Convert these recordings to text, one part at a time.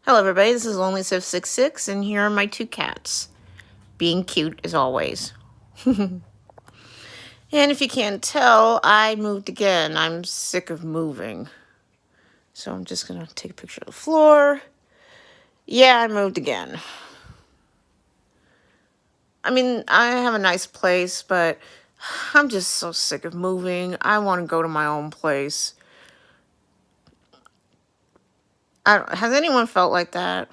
Hello everybody, this is LonelySif66 and here are my two cats. Being cute as always. And if you can't tell, I moved again. I'm sick of moving. So I'm just gonna take a picture of the floor. Yeah, I moved again. I mean, I have a nice place, but I'm just so sick of moving. I want to go to my own place. Has anyone felt like that?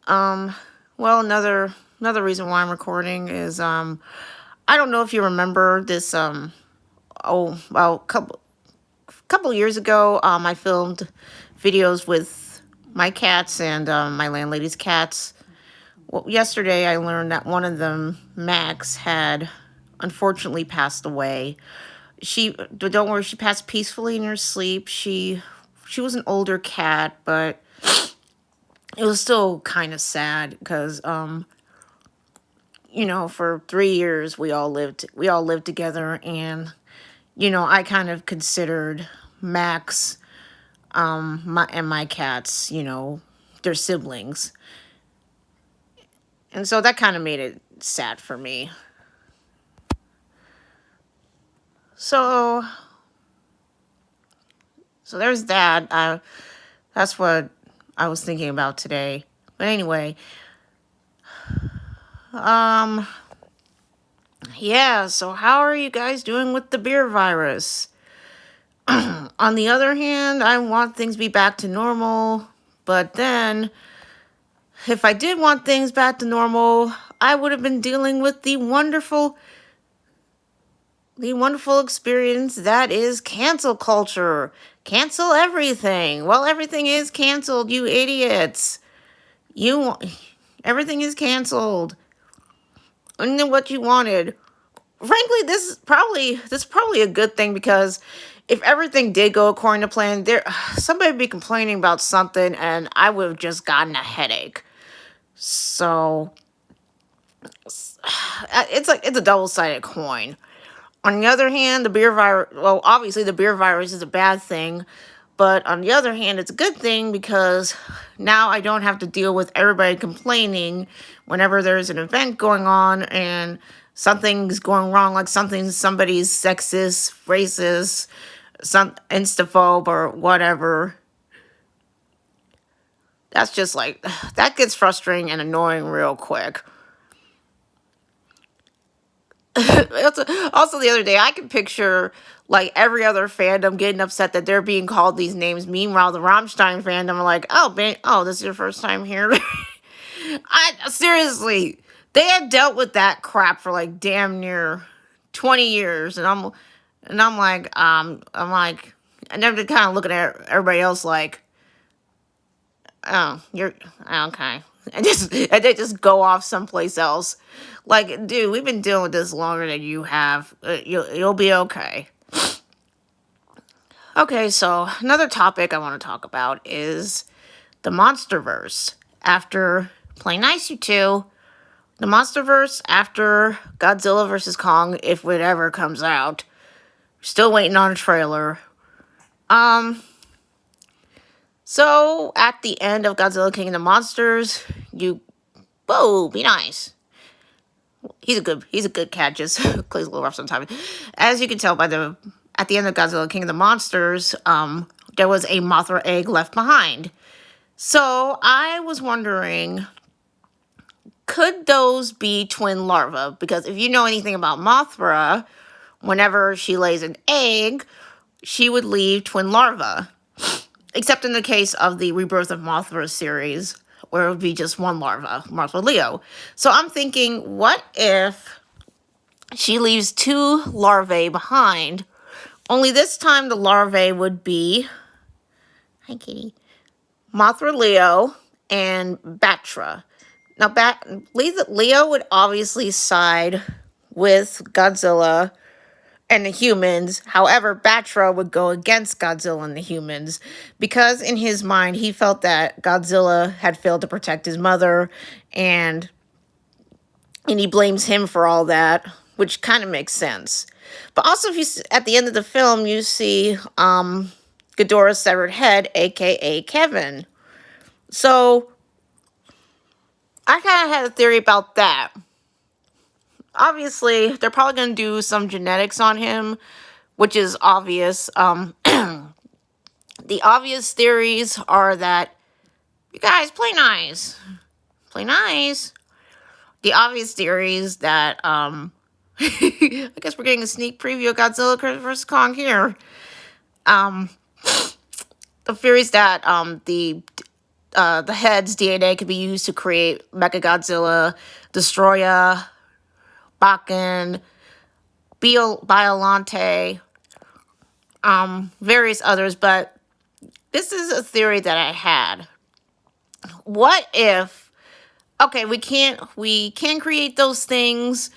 Well, another reason why I'm recording is I don't know if you remember this couple years ago I filmed videos with my cats and my landlady's cats. Well, yesterday I learned that one of them, Max, had unfortunately passed away. Don't worry, she passed peacefully in her sleep. She was an older cat, but it was still kind of sad because for 3 years we all lived together, and I kind of considered Max my cats, their siblings. And so that kind of made it sad for me. So there's that. That's what I was thinking about today. But anyway, yeah, so how are you guys doing with the beer virus? On the other hand, I want things to be back to normal, but then if I did want things back to normal, I would have been dealing with the wonderful experience that is cancel culture. Cancel everything. Well, everything is canceled, you idiots. Everything is canceled. And then what you wanted. Frankly, this is probably a good thing, because if everything did go according to plan, somebody would be complaining about something and I would have just gotten a headache. So it's a double-sided coin. On the other hand, the beer virus, well, obviously the beer virus is a bad thing, but on the other hand, it's a good thing because now I don't have to deal with everybody complaining whenever there's an event going on and something's going wrong, like somebody's sexist, racist, some instaphobe or whatever. That's just that gets frustrating and annoying real quick. Also, the other day, I can picture every other fandom getting upset that they're being called these names. Meanwhile, the Rammstein fandom are like, "Oh, this is your first time here." Seriously, they had dealt with that crap for damn near 20 years, and I'm like, and they're kind of looking at everybody else like, "Oh, you're okay," and they just go off someplace else. Like, dude, we've been dealing with this longer than you have. You'll be okay. Okay, so another topic I want to talk about is the Monsterverse. After Play Nice, you two. The Monsterverse after Godzilla vs. Kong, if it ever comes out. Still waiting on a trailer. So at the end of Godzilla King of the Monsters, whoa, be nice. He's a good cat, just plays a little rough sometimes. As you can tell at the end of Godzilla King of the Monsters, there was a Mothra egg left behind. So I was wondering, could those be twin larvae? Because if you know anything about Mothra, whenever she lays an egg, she would leave twin larvae. Except in the case of the Rebirth of Mothra series, where it would be just one larva, Mothra Leo. So I'm thinking, what if she leaves two larvae behind? Only this time the larvae would be, hi kitty, Mothra Leo and Batra. Now, Leo would obviously side with Godzilla and the humans. However, Batra would go against Godzilla and the humans because in his mind, he felt that Godzilla had failed to protect his mother, and he blames him for all that, which kind of makes sense. But also, at the end of the film, you see Ghidorah's severed head, aka Kevin. So I kind of had a theory about that. Obviously, they're probably going to do some genetics on him, which is obvious. The obvious theories are that you guys play nice. Play nice. The obvious theories that I guess we're getting a sneak preview of Godzilla vs. Kong here. Um the theories that the head's DNA could be used to create Mechagodzilla, Destroya, Bakken, Biolante, various others, but this is a theory that I had. What if, okay, we can create those things,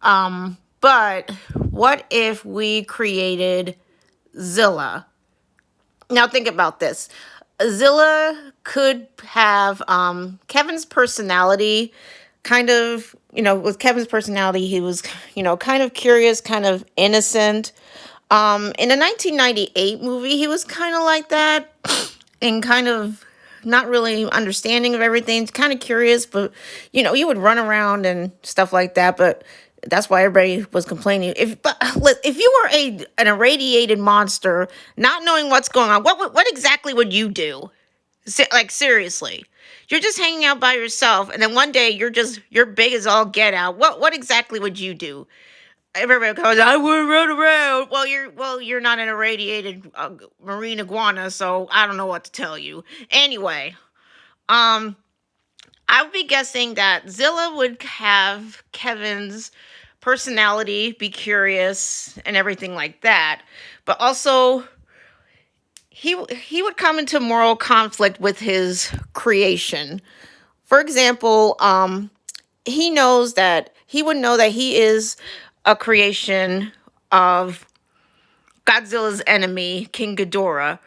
but what if we created Zilla? Now think about this. Zilla could have Kevin's personality, kind of, with Kevin's personality, he was, kind of curious, kind of innocent. In the 1998 movie, he was kind of like that, and kind of not really understanding of everything, kind of curious, but you would run around and stuff like that. But that's why everybody was complaining. If you were an irradiated monster, not knowing what's going on, what exactly would you do? Like, seriously, you're just hanging out by yourself, and then one day you're big as all get out. What exactly would you do? Everybody goes, I would run around. Well, you're not an irradiated marine iguana, so I don't know what to tell you. Anyway, um, I would be guessing that Zilla would have Kevin's personality, be curious, and everything like that, but also he would come into moral conflict with his creation. For example, he would know that he is a creation of Godzilla's enemy, King Ghidorah.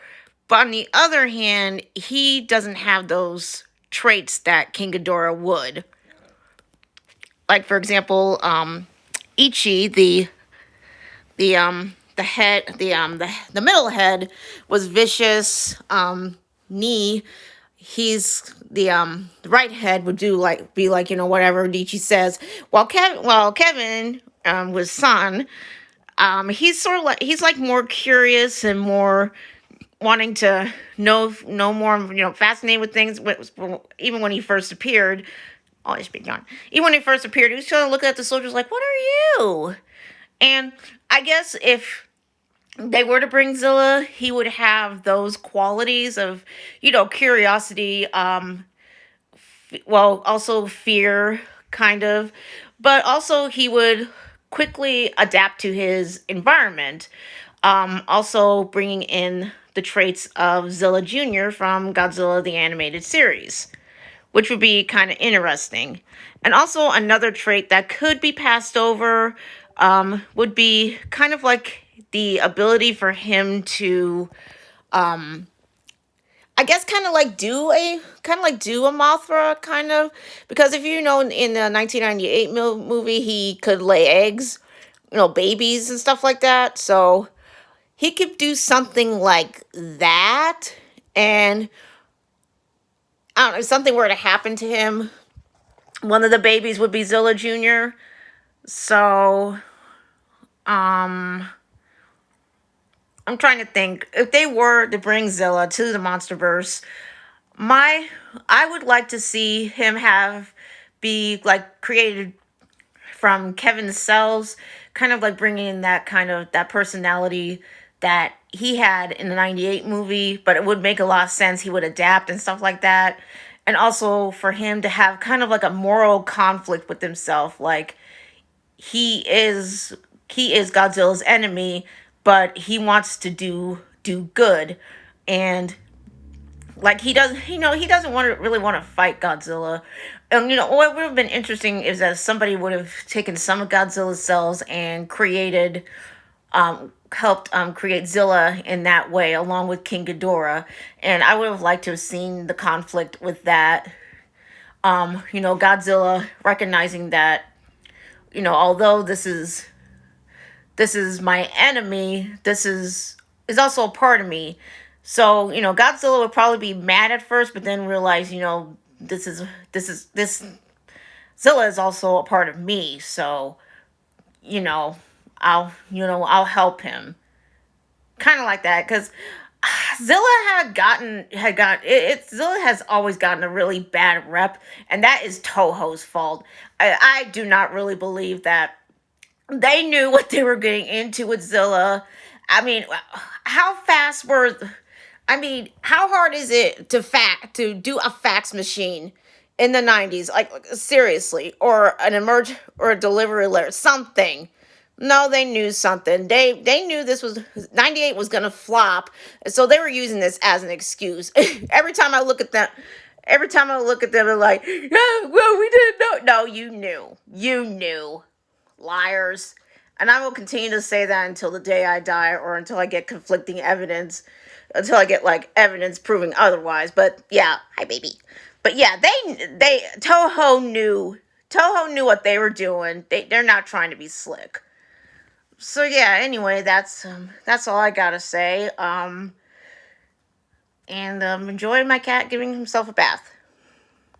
But on the other hand, he doesn't have those traits that King Ghidorah would. Like, for example, Ichi, the head, the middle head, was vicious. Knee, he's the right head would be like, whatever Nietzsche says. While Kevin was son, he's sort of like, he's like more curious and more wanting to know more, fascinated with things. Even when he first appeared, oh, it's been gone. Even when he first appeared, he was trying to look at the soldiers like, what are you? And I guess if they were to bring Zilla, he would have those qualities of, curiosity, also fear, kind of, but also he would quickly adapt to his environment. Also bringing in the traits of Zilla Jr. from Godzilla the Animated Series, which would be kind of interesting. And also another trait that could be passed over would be kind of like the ability for him to, I guess, kind of like do a Mothra, kind of, because if in the 1998 movie, he could lay eggs, babies and stuff like that. So he could do something like that, and I don't know, if something were to happen to him, one of the babies would be Zilla Jr. So, I'm trying to think, if they were to bring Zilla to the Monsterverse, I would like to see him be like created from Kevin's cells, kind of like bringing in that personality that he had in the 98 movie, but it would make a lot of sense. He would adapt and stuff like that. And also for him to have kind of like a moral conflict with himself, like he is Godzilla's enemy, but he wants to do good, and like he doesn't really want to fight Godzilla. And what would have been interesting is that somebody would have taken some of Godzilla's cells and helped create Zilla in that way, along with King Ghidorah. And I would have liked to have seen the conflict with that. Godzilla recognizing that, although this is my enemy, this is also a part of me. So, Godzilla would probably be mad at first, but then realize, this Zilla is also a part of me. So, you know, I'll help him. Kind of like that, because Zilla Zilla has always gotten a really bad rep, and that is Toho's fault. I do not really believe that they knew what they were getting into with Zilla. I mean, how fast were how hard is it to do a fax machine in the 90s? Like seriously, or an emerge or a delivery alert, something. No, they knew something. They knew this was 98 was gonna flop, so they were using this as an excuse. Every time I look at them, they're like, "Yeah, well, we didn't know." No, you knew, liars. And I will continue to say that until the day I die, or until I get conflicting evidence, until I get like evidence proving otherwise. But yeah, hi baby. But yeah, they Toho knew what they were doing. They're not trying to be slick. So yeah, anyway, that's all I gotta say. And enjoy my cat giving himself a bath.